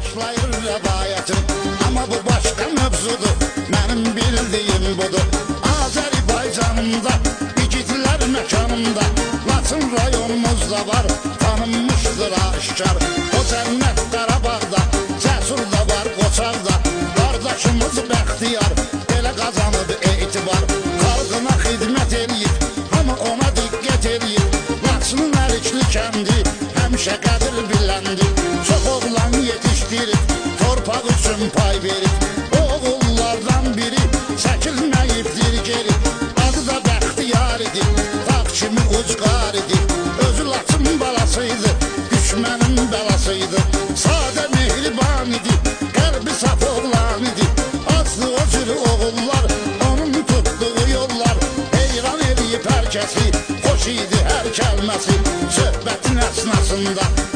başlayır rəvayətim. Amma bu başqa mövzudur, mənim bildiyim budur. Azərbaycanımda, igidlər məkanımda, Laçın rayonumuzda var, tanınmışdır aşkar. O cənnət Qarabağda, cəsur da var Qoçaqda. Qardaşımız Bəxtiyar, belə qazanıb etibar. Xalqına xidmət eləyib, hamı ona diqqət eləyib. Laçının Ərikli kəndi, həmişə qədir biləndi. Çox oğlan yetişdirib, torpaq üçün pay verib. O oğullardan biri çəkilməyibdir geri. Adı da Bəxtiyar idi, dağ kimi ucqar idi. Özü Laçın balasıydı, düşmənin bəlasıydı. Sadə mehriban idi, qəlbi saf oğlan idi. Azdı o cür oğullar, onun tutduğu yollar. Heyran eləyib hər kəsi, xoş idi hər kəlməsi. Söhbətin əsnasında